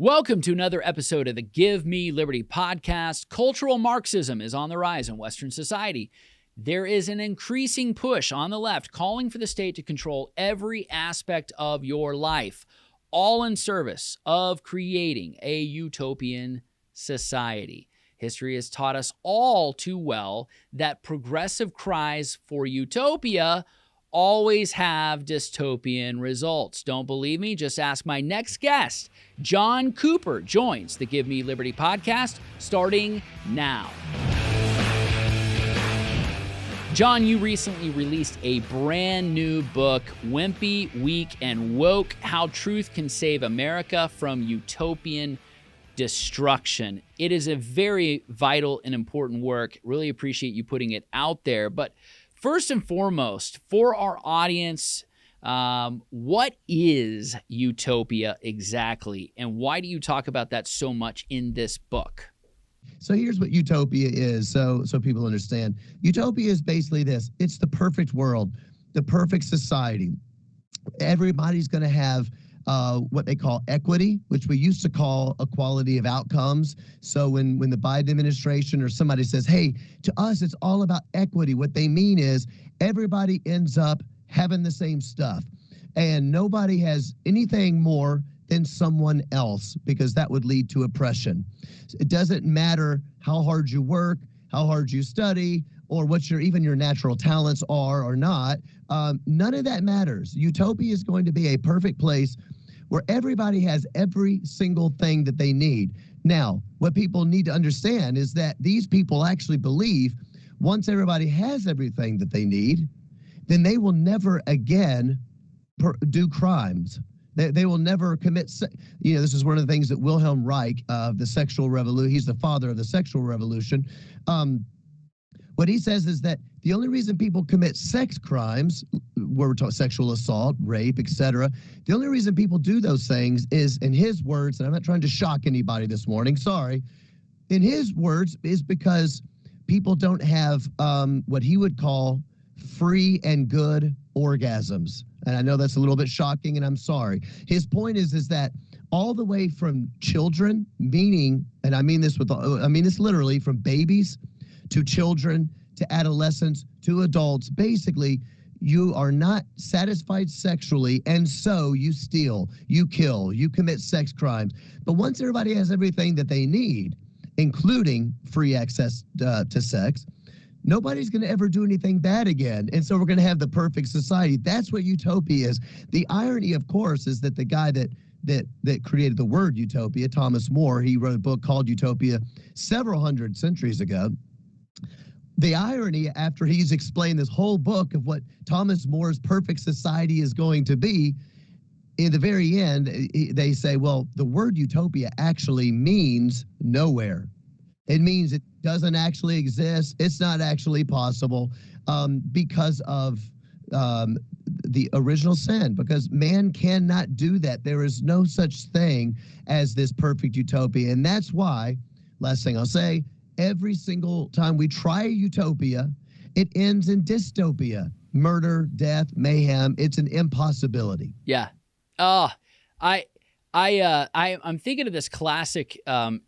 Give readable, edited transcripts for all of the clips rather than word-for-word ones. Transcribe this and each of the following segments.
Welcome to another episode of the Give Me Liberty podcast. Cultural Marxism is on the rise in Western society. There is an increasing push on the left calling for the state to control every aspect of your life, all in service of creating a utopian society. History has taught us all too well that progressive cries for utopia always have dystopian results. Don't believe me? Just ask my next guest. John Cooper joins the Give Me Liberty podcast starting now. John, you recently released a brand new book, Wimpy, Weak, and Woke: How Truth Can Save America from Utopian Destruction. It is a very vital and important work. Really appreciate you putting it out there. But first and foremost, for our audience, what is utopia exactly, and why do you talk about that so much in this book? So here's what utopia is, so people understand. Utopia is basically this. It's the perfect world, the perfect society. Everybody's going to have what they call equity, which we used to call equality of outcomes. So when the Biden administration or somebody says, hey, to us, it's all about equity, what they mean is everybody ends up having the same stuff. And nobody has anything more than someone else, because that would lead to oppression. It doesn't matter how hard you work, how hard you study, or what even your natural talents are or not. None of that matters. Utopia is going to be a perfect place where everybody has every single thing that they need. Now, what people need to understand is that these people actually believe once everybody has everything that they need, then they will never again do crimes. They will never commit. This is one of the things that Wilhelm Reich of the sexual revolution, he's the father of the sexual revolution. What he says is that the only reason people commit sex crimes, where we're talking sexual assault, rape, etc., the only reason people do those things is, in his words, and I'm not trying to shock anybody this morning, sorry, in his words, is because people don't have what he would call free and good orgasms. And I know that's a little bit shocking, and I'm sorry. His point is that all the way from children, meaning, and I mean this literally, from babies to children to adolescents to adults, basically, you are not satisfied sexually, and so you steal, you kill, you commit sex crimes. But once everybody has everything that they need, including free access to sex, nobody's going to ever do anything bad again. And so we're going to have the perfect society. That's what utopia is. The irony, of course, is that the guy that created the word utopia, Thomas More, he wrote a book called Utopia several hundred centuries ago. The irony, after he's explained this whole book of what Thomas More's perfect society is going to be, in the very end, they say, well, the word utopia actually means nowhere. It means it doesn't actually exist. It's not actually possible because of the original sin, because man cannot do that. There is no such thing as this perfect utopia. And that's why, last thing I'll say, every single time we try a utopia, it ends in dystopia. Murder, death, mayhem. It's an impossibility. Yeah. I'm thinking of this classic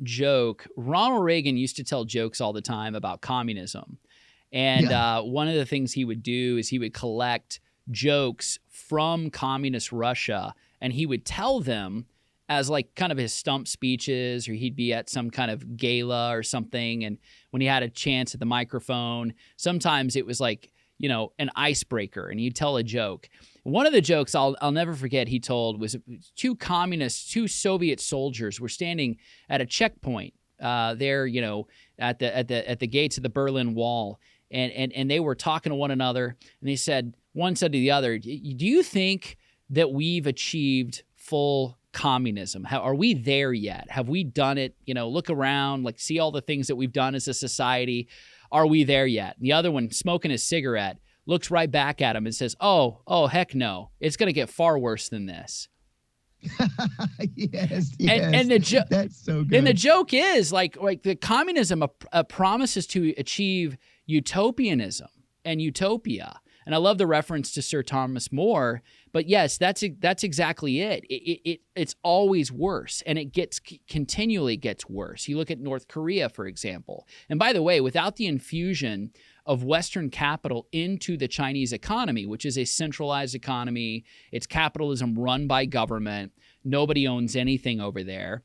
joke. Ronald Reagan used to tell jokes all the time about communism. And one of the things he would do is he would collect jokes from communist Russia, and he would tell them as like kind of his stump speeches, or he'd be at some kind of gala or something. And when he had a chance at the microphone, sometimes it was like, an icebreaker, and he'd tell a joke. One of the jokes I'll never forget he told was two Soviet soldiers were standing at a checkpoint there, at the gates of the Berlin Wall, and they were talking to one another, and one said to the other, do you think that we've achieved full communism? Are we there yet? Have we done it? Look around, like see all the things that we've done as a society. Are we there yet? And the other one, smoking his cigarette, looks right back at him and says, oh, heck no. It's going to get far worse than this. Yes. And that's so good. And the joke is like the communism promises to achieve utopianism and utopia. And I love the reference to Sir Thomas More, but yes, that's exactly it. It's always worse, and it continually gets worse. You look at North Korea, for example. And by the way, without the infusion of Western capital into the Chinese economy, which is a centralized economy, it's capitalism run by government. Nobody owns anything over there.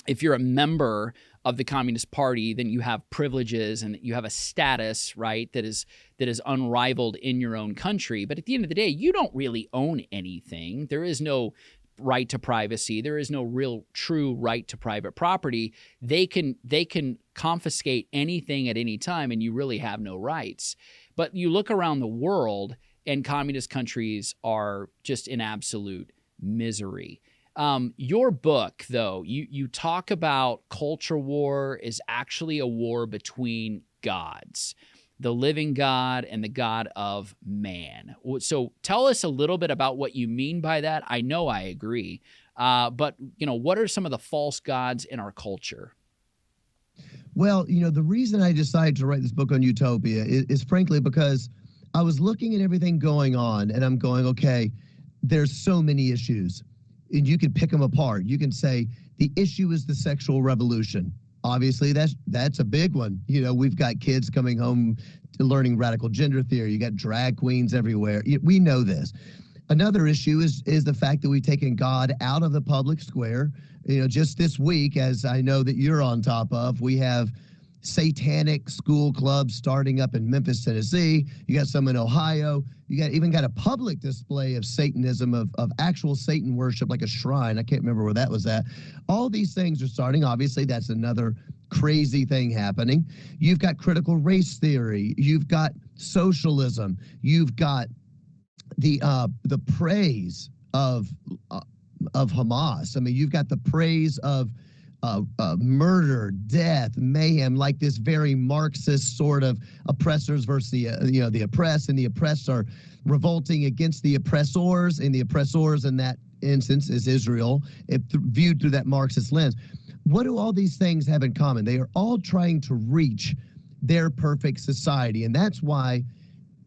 If you're a member of the Communist Party, then you have privileges and you have a status, right, that is unrivaled in your own country. But at the end of the day, you don't really own anything. There is no right to privacy. There is no real true right to private property. They can confiscate anything at any time, and you really have no rights. But you look around the world, and communist countries are just in absolute misery. Your book, though, you talk about culture war is actually a war between gods, the living God and the God of man. So tell us a little bit about what you mean by that. I know I agree, but what are some of the false gods in our culture? Well, the reason I decided to write this book on Utopia is frankly because I was looking at everything going on, and I'm going, okay, there's so many issues. And you can pick them apart. You can say the issue is the sexual revolution. Obviously, that's a big one. We've got kids coming home to learning radical gender theory. You got drag queens everywhere. We know this. Another issue is the fact that we've taken God out of the public square. Just this week, as I know that you're on top of, we have satanic school clubs starting up in Memphis, Tennessee. You got some in Ohio. You even got a public display of Satanism, of actual Satan worship, like a shrine. I can't remember where that was at. All these things are starting. Obviously, that's another crazy thing happening. You've got critical race theory. You've got socialism. You've got the praise of Hamas. I mean, you've got the praise of murder, death, mayhem, like this very Marxist sort of oppressors versus the oppressed, and the oppressed are revolting against the oppressors, and the oppressors in that instance is Israel, viewed through that Marxist lens. What do all these things have in common? They are all trying to reach their perfect society, and that's why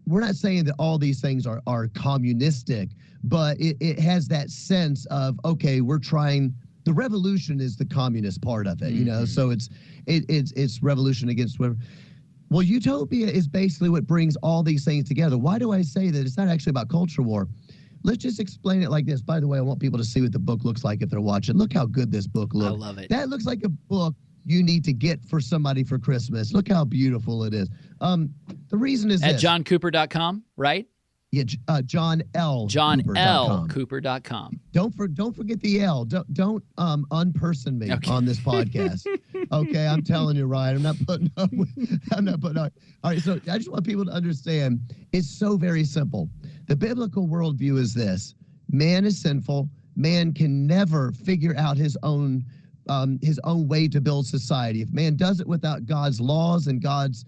we're not saying that all these things are communistic, but it has that sense of, okay, we're trying. The revolution is the communist part of it, so it's revolution against whatever. Well, Utopia is basically what brings all these things together. Why do I say that? It's not actually about culture war. Let's just explain it like this. By the way, I want people to see what the book looks like if they're watching. Look how good this book looks. I love it. That looks like a book you need to get for somebody for Christmas. Look how beautiful it is. The reason is at this. johncooper.com, right? Yeah, John L. JohnLCooper.com. Don't forget the L. Don't unperson me on this podcast. Okay, I'm telling you, Ryan. I'm not putting up. All right, so I just want people to understand. It's so very simple. The biblical worldview is this: man is sinful. Man can never figure out his own way to build society. If man does it without God's laws and God's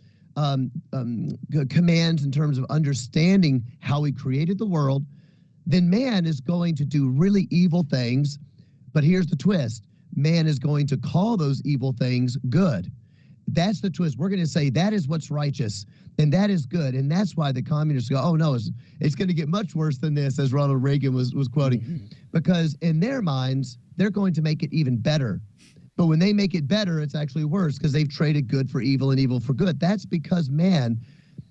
commands in terms of understanding how he created the world, then man is going to do really evil things. But here's the twist: man is going to call those evil things good. That's the twist. We're going to say that is what's righteous and that is good. And that's why the communists go, oh no, it's going to get much worse than this, as Ronald Reagan was quoting, because in their minds, they're going to make it even better. But when they make it better, it's actually worse because they've traded good for evil and evil for good. That's because man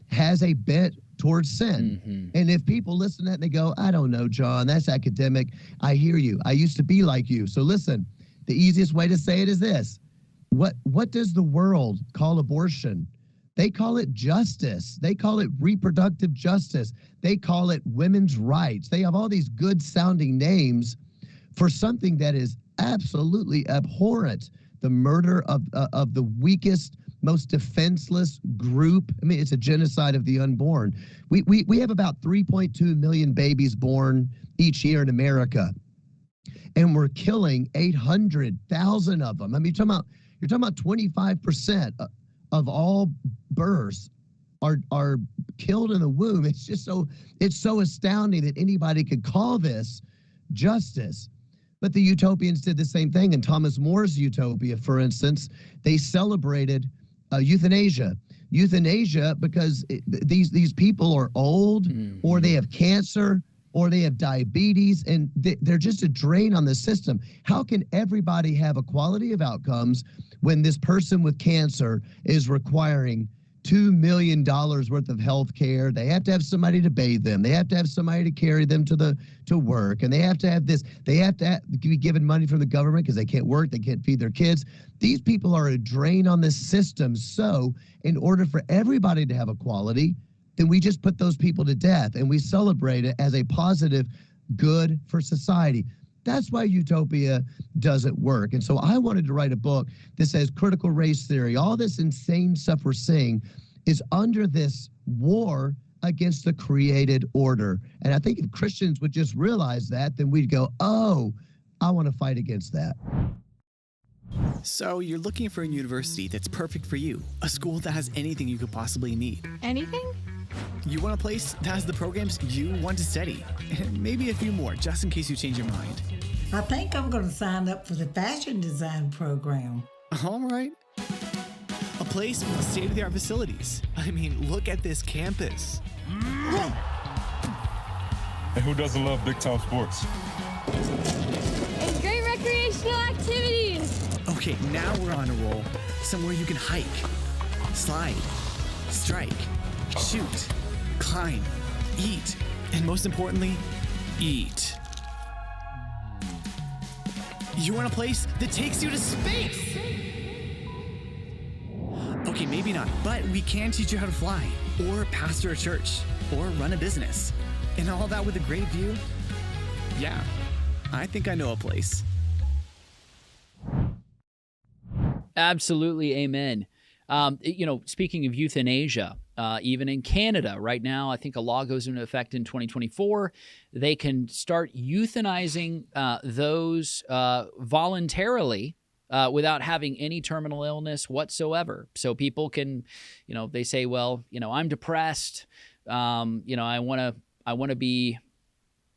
has a bent towards sin. And if people listen to that and they go, I don't know, John, that's academic. I hear you. I used to be like you. So listen, the easiest way to say it is this. What does the world call abortion? They call it justice. They call it reproductive justice. They call it women's rights. They have all these good sounding names for something that is absolutely abhorrent. The murder of the weakest, most defenseless group. I mean, it's a genocide of the unborn. We have about 3.2 million babies born each year in America, and we're killing 800,000 of them. I mean, you're talking about 25% of all births are killed in the womb. It's so astounding that anybody could call this justice. But the utopians did the same thing. In Thomas More's Utopia, for instance, they celebrated euthanasia. Euthanasia because these people are old, or they have cancer, or they have diabetes, and they're just a drain on the system. How can everybody have equality of outcomes when this person with cancer is requiring $2 million worth of health care? They have to have somebody to bathe them. They have to have somebody to carry them to work. And they have to have this. They have to be given money from the government because they can't work. They can't feed their kids. These people are a drain on the system. So in order for everybody to have equality, then we just put those people to death and we celebrate it as a positive good for society. That's why Utopia doesn't work. And so I wanted to write a book that says critical race theory, all this insane stuff we're seeing is under this war against the created order. And I think if Christians would just realize that, then we'd go, oh, I want to fight against that. So you're looking for a university that's perfect for you, a school that has anything you could possibly need. Anything? You want a place that has the programs you want to study, and maybe a few more, just in case you change your mind. I think I'm going to sign up for the fashion design program. All right. A place with state-of-the-art facilities. I mean, look at this campus. And who doesn't love big-time sports? And great recreational activities. Okay, now we're on a roll. Somewhere you can hike, slide, strike, shoot, climb, eat, and most importantly, eat. You want a place that takes you to space? Okay, maybe not, but we can teach you how to fly, or pastor a church, or run a business. And all that with a great view? Yeah, I think I know a place. Absolutely, amen. Speaking of euthanasia, even in Canada right now, I think a law goes into effect in 2024. They can start euthanizing those voluntarily without having any terminal illness whatsoever. So people can, they say, well, I'm depressed. I want to be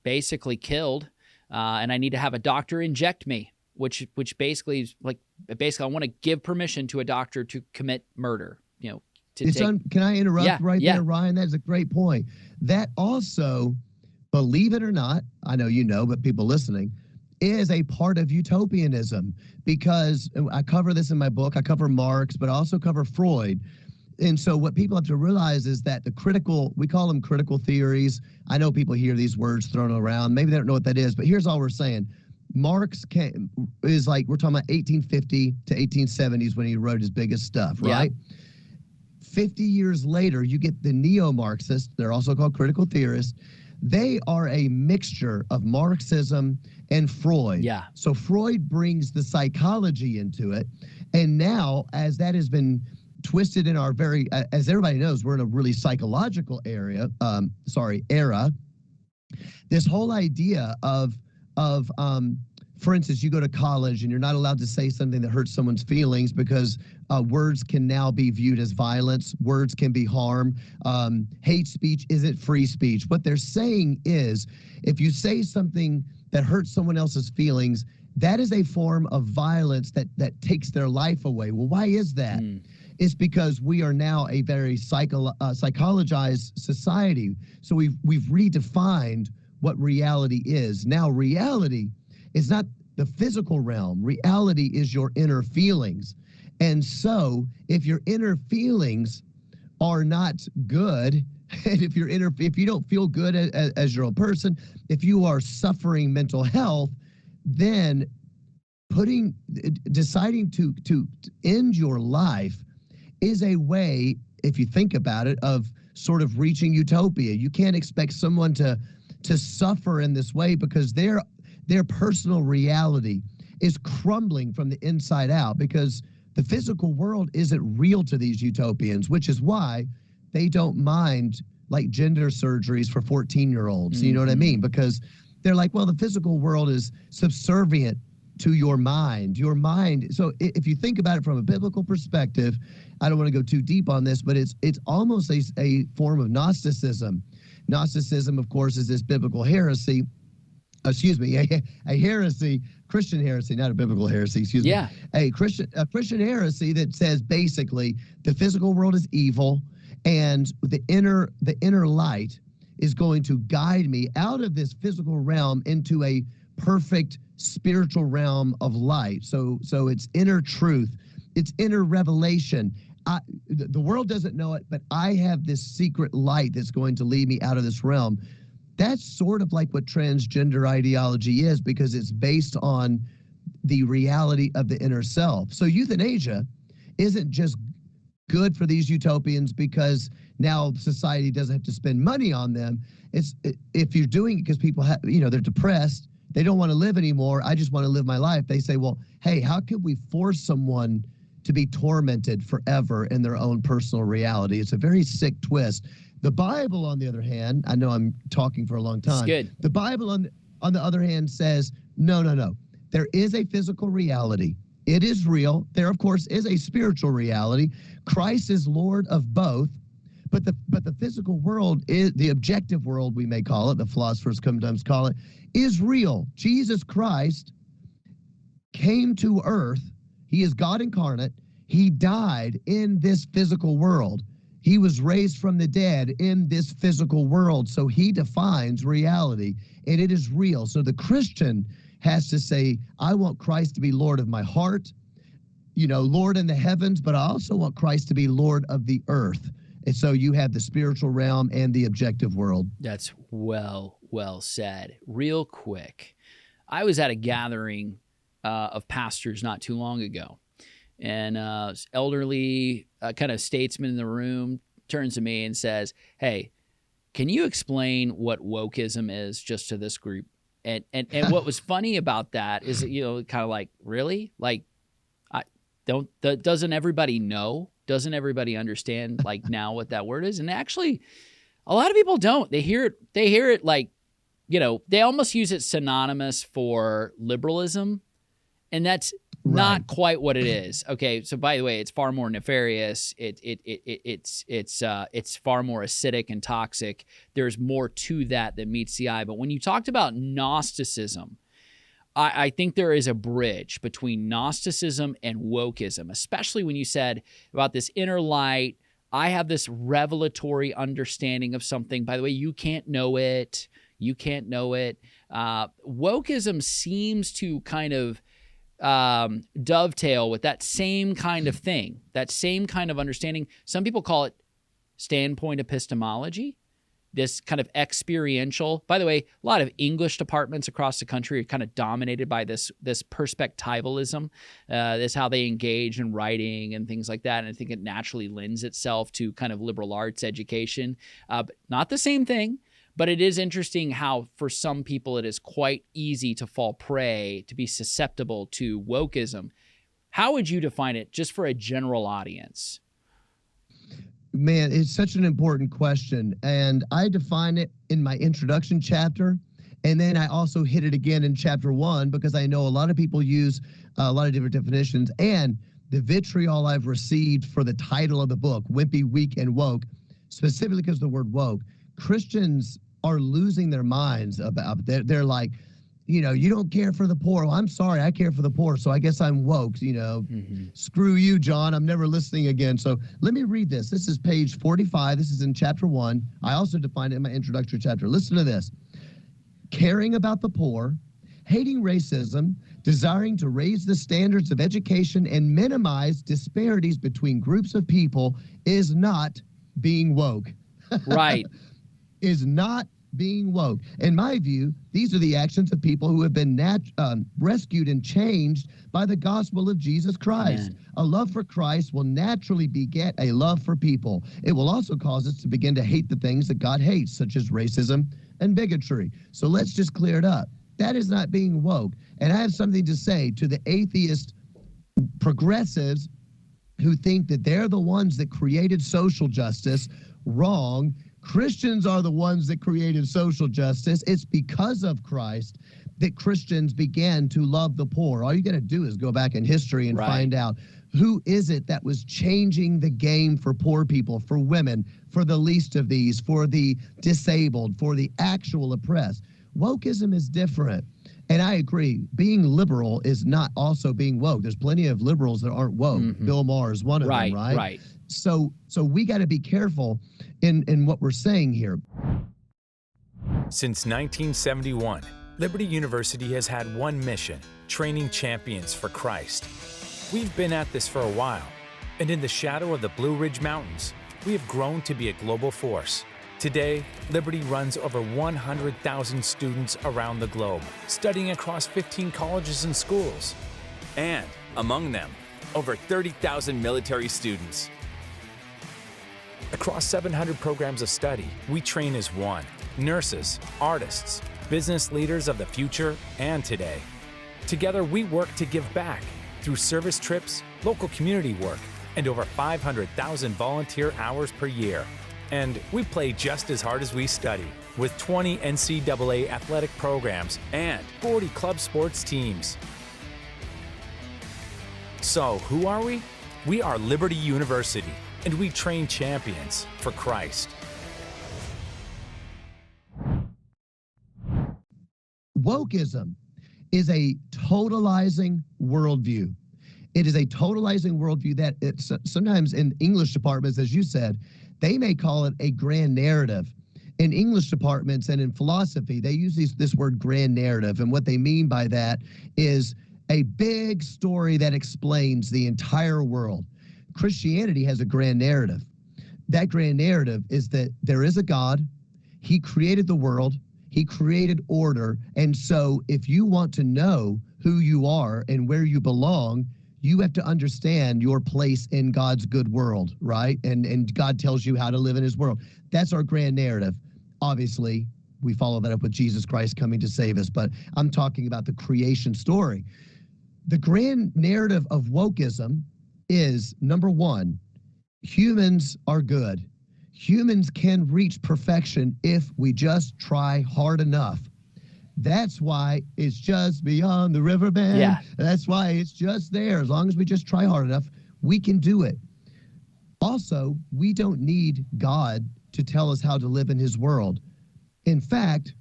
basically killed, and I need to have a doctor inject me. Which basically is I want to give permission to a doctor to commit murder. Can I interrupt there, Ryan? That's a great point. That also, believe it or not, I know you know, but people listening, is a part of utopianism, because I cover this in my book. I cover Marx, but I also cover Freud. And so what people have to realize is that we call them critical theories. I know people hear these words thrown around. Maybe they don't know what that is, but here's all we're saying. Marx is like, we're talking about 1850 to 1870s when he wrote his biggest stuff, right? Yeah. 50 years later, you get the neo-Marxists. They're also called critical theorists. They are a mixture of Marxism and Freud. Yeah. So Freud brings the psychology into it. And now, as that has been twisted in our as everybody knows, we're in a really psychological era. This whole idea of for instance, you go to college and you're not allowed to say something that hurts someone's feelings because words can now be viewed as violence. Words can be harm. Hate speech isn't free speech. What they're saying is, if you say something that hurts someone else's feelings, that is a form of violence that takes their life away. Well, why is that? It's because we are now a very psychologized society. So we've redefined what reality is. Now, reality is not the physical realm. Reality is your inner feelings. And so if your inner feelings are not good, and if you don't feel good as your own person, if you are suffering mental health, then deciding to end your life is a way, if you think about it, of sort of reaching utopia. You can't expect someone to suffer in this way because their personal reality is crumbling from the inside out, because the physical world isn't real to these utopians, which is why they don't mind like gender surgeries for 14-year-olds. You know what I mean? Because they're like, well, the physical world is subservient to your mind. So if you think about it from a biblical perspective, I don't want to go too deep on this, but it's almost a form of Gnosticism. Gnosticism, of course, is this biblical heresy. A heresy Christian heresy, not a biblical heresy, excuse Yeah. me. A Christian heresy that says basically the physical world is evil and the inner light is going to guide me out of this physical realm into a perfect spiritual realm of light. So it's inner truth, it's inner revelation. The world doesn't know it, but I have this secret light that's going to lead me out of this realm. That's sort of like what transgender ideology is, because it's based on the reality of the inner self. So euthanasia isn't just good for these utopians because now society doesn't have to spend money on them. If you're doing it because people have, they're depressed, they don't want to live anymore, I just want to live my life. They say, well, hey, how could we force someone to be tormented forever in their own personal reality? It's a very sick twist. The Bible, on the other hand, I know I'm talking for a long time. It's good. The Bible, on the other hand, says, no. There is a physical reality. It is real. There, of course, is a spiritual reality. Christ is Lord of both. But the physical world, is the objective world, we may call it, the philosophers sometimes call it, is real. Jesus Christ came to earth. He is God incarnate. He died in this physical world. He was raised from the dead in this physical world. So he defines reality, and it is real. So the Christian has to say, I want Christ to be Lord of my heart, Lord in the heavens, but I also want Christ to be Lord of the earth. And so you have the spiritual realm and the objective world. That's well said. Real quick, I was at a gathering of pastors not too long ago. And elderly kind of statesman in the room turns to me and says, hey, can you explain what wokeism is just to this group? And what was funny about that is, kind of like, really? Like, doesn't everybody know? Doesn't everybody understand like now what that word is? And actually, a lot of people don't. They hear it like, they almost use it synonymous for liberalism. And that's not quite what it is. Okay, so by the way, it's far more nefarious. It's far more acidic and toxic. There's more to that meets the eye. But when you talked about Gnosticism, I think there is a bridge between Gnosticism and wokeism, especially when you said about this inner light. I have this revelatory understanding of something. By the way, you can't know it. You can't know it. Wokeism seems to kind of dovetail with that same kind of thing, that same kind of understanding. Some people call it standpoint epistemology, this kind of experiential. By the way, a lot of English departments across the country are kind of dominated by this perspectivalism. This is how they engage in writing and things like that. And I think it naturally lends itself to kind of liberal arts education. But not the same thing. But it is interesting how for some people it is quite easy to fall prey, to be susceptible to wokeism. How would you define it just for a general audience? Man, it's such an important question. And I define it in my introduction chapter. And then I also hit it again in chapter 1, because I know a lot of people use a lot of different definitions. And the vitriol I've received for the title of the book, Wimpy, Weak, and Woke, specifically because of the word woke, Christians are losing their minds about it. They're like, you don't care for the poor. Well, I'm sorry, I care for the poor, so I guess I'm woke. Screw you, John. I'm never listening again. So let me read this. This is page 45. This is in chapter 1. I also defined it in my introductory chapter. Listen to this. Caring about the poor, hating racism, desiring to raise the standards of education and minimize disparities between groups of people is not being woke. Right. Is not being woke. In my view, these are the actions of people who have been rescued and changed by the gospel of Jesus Christ. Man. A love for Christ will naturally beget a love for people. It will also cause us to begin to hate the things that God hates, such as racism and bigotry. So let's just clear it up. That is not being woke. And I have something to say to the atheist progressives who think that they're the ones that created social justice. Wrong. Christians are the ones that created social justice. It's because of Christ that Christians began to love the poor. All you got to do is go back in history and find out who is it that was changing the game for poor people, for women, for the least of these, for the disabled, for the actual oppressed. Wokeism is different. And I agree. Being liberal is not also being woke. There's plenty of liberals that aren't woke. Bill Maher is one of them, right? Right. So we got to be careful in what we're saying here. Since 1971, Liberty University has had one mission: training champions for Christ. We've been at this for a while, and in the shadow of the Blue Ridge Mountains, we have grown to be a global force. Today, Liberty runs over 100,000 students around the globe, studying across 15 colleges and schools. And, among them, over 30,000 military students. Across 700 programs of study, we train as one: nurses, artists, business leaders of the future and today. Together, we work to give back through service trips, local community work, and over 500,000 volunteer hours per year. And we play just as hard as we study, with 20 NCAA athletic programs and 40 club sports teams. So, who are we? We are Liberty University, and we train champions for Christ. Wokeism is a totalizing worldview. It is a totalizing worldview that it's sometimes in English departments, as you said, they may call it a grand narrative. In English departments and in philosophy, they use this word grand narrative. And what they mean by that is a big story that explains the entire world. Christianity has a grand narrative. That grand narrative is that there is a God. He created the world. He created order. And so if you want to know who you are and where you belong, you have to understand your place in God's good world, right? And God tells you how to live in his world. That's our grand narrative. Obviously, we follow that up with Jesus Christ coming to save us, but I'm talking about the creation story. The grand narrative of wokeism is, number one, humans are good. Humans can reach perfection if we just try hard enough. That's why it's just beyond the river bend. Yeah. That's why it's just there. As long as we just try hard enough, we can do it. Also, we don't need God to tell us how to live in his world. In fact,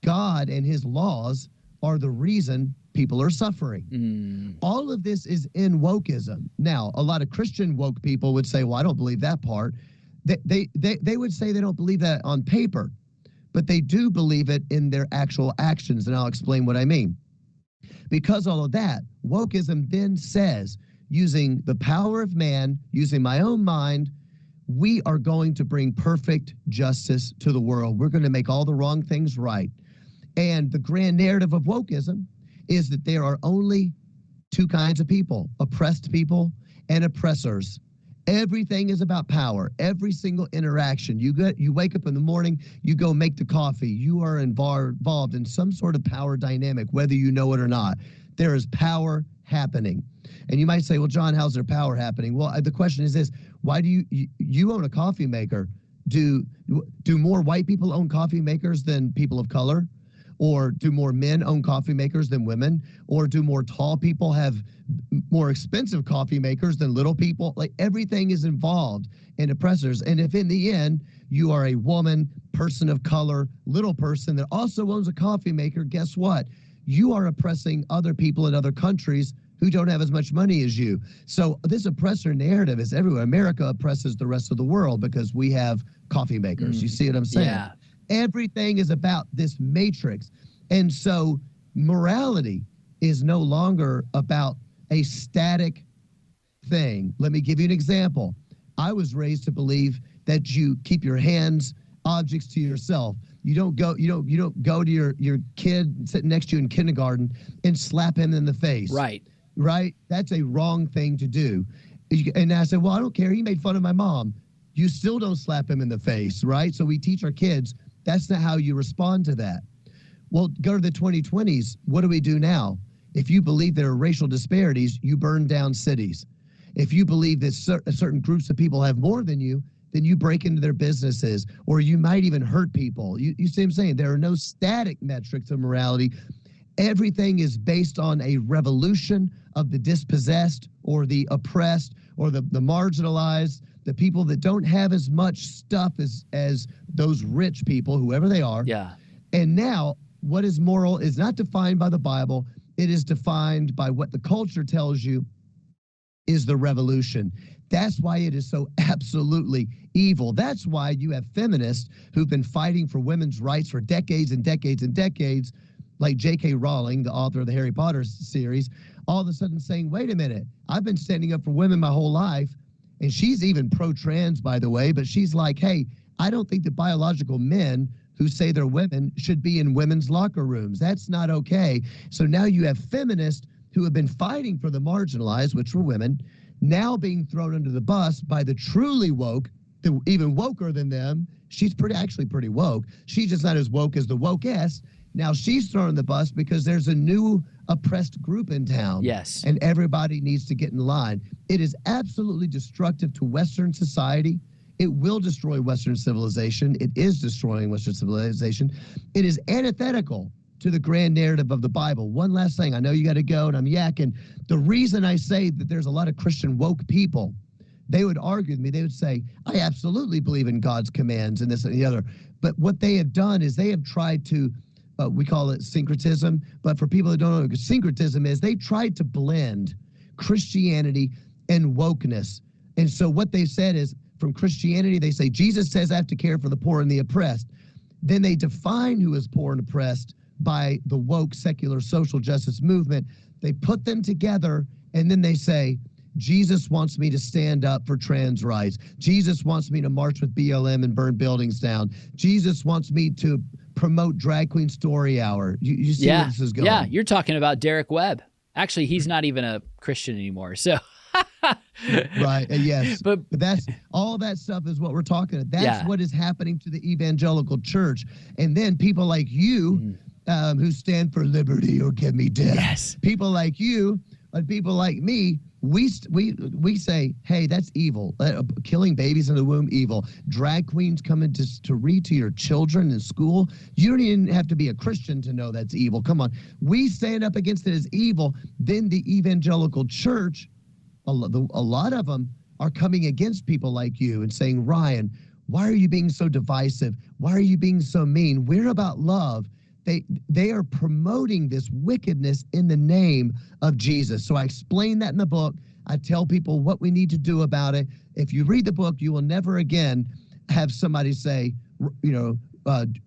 God and his laws are the reason people are suffering. All of this is in wokeism. Now, a lot of Christian woke people would say, well, I don't believe that part. They would say they don't believe that on paper, but they do believe it in their actual actions, and I'll explain what I mean. Because all of that, wokeism then says, using the power of man, using my own mind, we are going to bring perfect justice to the world. We're going to make all the wrong things right. And the grand narrative of wokeism is that there are only two kinds of people: oppressed people and oppressors. Everything is about power. Every single interaction. You wake up in the morning, you go make the coffee. You are involved in some sort of power dynamic, whether you know it or not. There is power happening. And you might say, well, John, how's there power happening? Well, the question is this: why do you own a coffee maker? Do more white people own coffee makers than people of color? Or do more men own coffee makers than women? Or do more tall people have more expensive coffee makers than little people? Like, everything is involved in oppressors. And if in the end you are a woman, person of color, little person that also owns a coffee maker, guess what? You are oppressing other people in other countries who don't have as much money as you. So this oppressor narrative is everywhere. America oppresses the rest of the world because we have coffee makers. You see what I'm saying? Yeah. Everything is about this matrix. And so morality is no longer about a static thing. Let me give you an example. I was raised to believe that you keep your hands, objects to yourself. You don't go to your kid sitting next to you in kindergarten and slap him in the face. Right. Right? That's a wrong thing to do. And I said, well, I don't care. He made fun of my mom. You still don't slap him in the face, right? So we teach our kids that's not how you respond to that. Well, go to the 2020s. What do we do now? If you believe there are racial disparities, you burn down cities. If you believe that certain groups of people have more than you, then you break into their businesses, or you might even hurt people. You see what I'm saying? There are no static metrics of morality. Everything is based on a revolution of the dispossessed or the oppressed or the marginalized, the people that don't have as much stuff as those rich people, whoever they are. Yeah. And now what is moral is not defined by the Bible. It is defined by what the culture tells you is the revolution. That's why it is so absolutely evil. That's why you have feminists who've been fighting for women's rights for decades and decades and decades, like J.K. Rowling, the author of the Harry Potter series, all of a sudden saying, wait a minute, I've been standing up for women my whole life. And she's even pro-trans, by the way, but she's like, hey, I don't think that biological men who say they're women should be in women's locker rooms. That's not okay. So now you have feminists who have been fighting for the marginalized, which were women, now being thrown under the bus by the truly woke, the even woker than them. She's actually pretty woke. She's just not as woke as the wokest. Now she's thrown in the bus because there's a new oppressed group in town. Yes. And everybody needs to get in line. It is absolutely destructive to Western society. It will destroy Western civilization. It is destroying Western civilization. It is antithetical to the grand narrative of the Bible. One last thing. I know you got to go and I'm yakking. The reason I say that there's a lot of Christian woke people, they would argue with me. They would say, I absolutely believe in God's commands and this and the other. But what they have done is they have tried to, we call it syncretism. But for people that don't know what syncretism is, they tried to blend Christianity and wokeness. And so what they said is, from Christianity, they say, Jesus says I have to care for the poor and the oppressed. Then they define who is poor and oppressed by the woke secular social justice movement. They put them together, and then they say, Jesus wants me to stand up for trans rights. Jesus wants me to march with BLM and burn buildings down. Jesus wants me to promote Drag Queen Story Hour. You see where this is going? Yeah, you're talking about Derek Webb. Actually, he's not even a Christian anymore, so... Right. Yes. But that's all that stuff is what we're talking about. That's what is happening to the evangelical church. And then people like you who stand for liberty or give me death. Yes. People like you and people like me, we say, hey, that's evil. Killing babies in the womb, evil. Drag queens coming to read to your children in school. You don't even have to be a Christian to know that's evil. Come on. We stand up against it as evil. Then the evangelical church, a lot of them are coming against people like you and saying, Ryan, why are you being so divisive? Why are you being so mean? We're about love. They are promoting this wickedness in the name of Jesus. So I explain that in the book. I tell people what we need to do about it. If you read the book, you will never again have somebody say,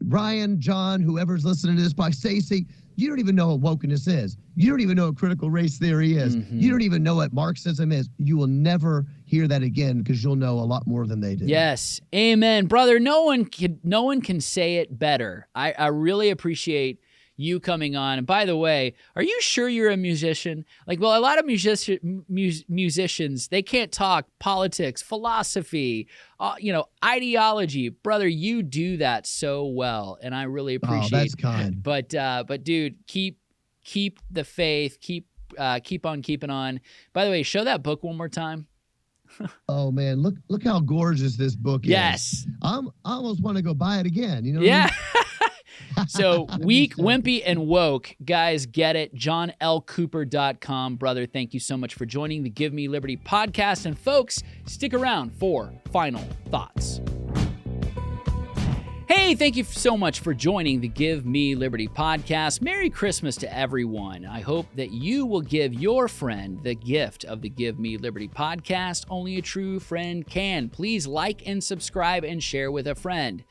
Ryan, John, whoever's listening to this podcast, Stacey, you don't even know what wokeness is. You don't even know what critical race theory is. You don't even know what Marxism is. You will never hear that again because you'll know a lot more than they do. Yes. Amen. Brother, no one can say it better. I really appreciate you coming on. And by the way, are you sure you're a musician? Like, well, a lot of musicians, they can't talk politics, philosophy, ideology. Brother, you do that so well, and I really appreciate. Oh, that's kind. But dude, keep the faith. Keep on keeping on. By the way, show that book one more time. Oh man, look how gorgeous this book is. Yes. I almost want to go buy it again. You know what yeah. I mean? So weak, wimpy, and woke. Guys, get it. JohnLCooper.com. Brother, thank you so much for joining the Give Me Liberty podcast. And folks, stick around for final thoughts. Hey, thank you so much for joining the Give Me Liberty podcast. Merry Christmas to everyone. I hope that you will give your friend the gift of the Give Me Liberty podcast. Only a true friend can. Please like and subscribe and share with a friend.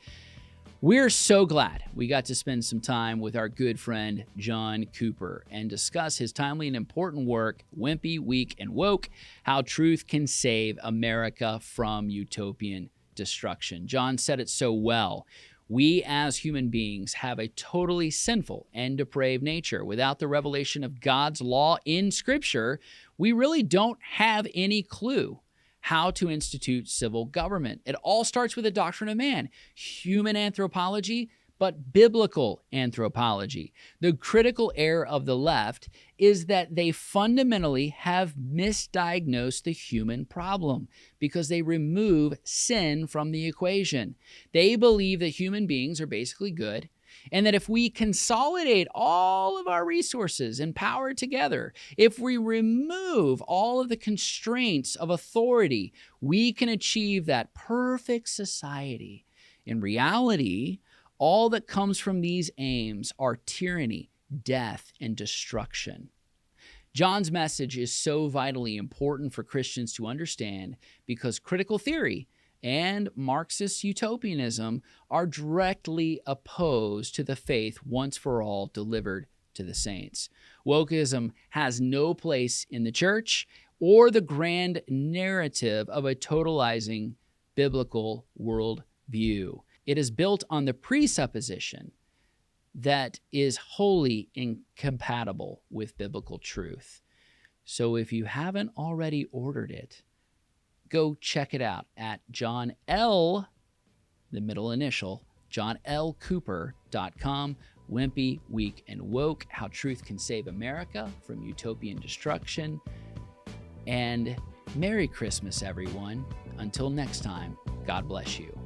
We're so glad we got to spend some time with our good friend, John Cooper, and discuss his timely and important work, Wimpy, Weak, and Woke, How Truth Can Save America from Utopian Destruction. John said it so well. We as human beings have a totally sinful and depraved nature. Without the revelation of God's law in Scripture, we really don't have any clue how to institute civil government. It all starts with the doctrine of man, human anthropology, but biblical anthropology. The critical error of the left is that they fundamentally have misdiagnosed the human problem because they remove sin from the equation. They believe that human beings are basically good, and that if we consolidate all of our resources and power together, if we remove all of the constraints of authority, we can achieve that perfect society. In reality, All that comes from these aims are tyranny, death, and destruction. John's message is so vitally important for Christians to understand because critical theory and Marxist utopianism are directly opposed to the faith once for all delivered to the saints. Wokeism has no place in the church or the grand narrative of a totalizing biblical worldview. It is built on the presupposition that is wholly incompatible with biblical truth. So if you haven't already ordered it, go check it out at John L., the middle initial, johnlcooper.com. Wimpy, Weak, and Woke, How Truth Can Save America from Utopian Destruction. And Merry Christmas, everyone. Until next time, God bless you.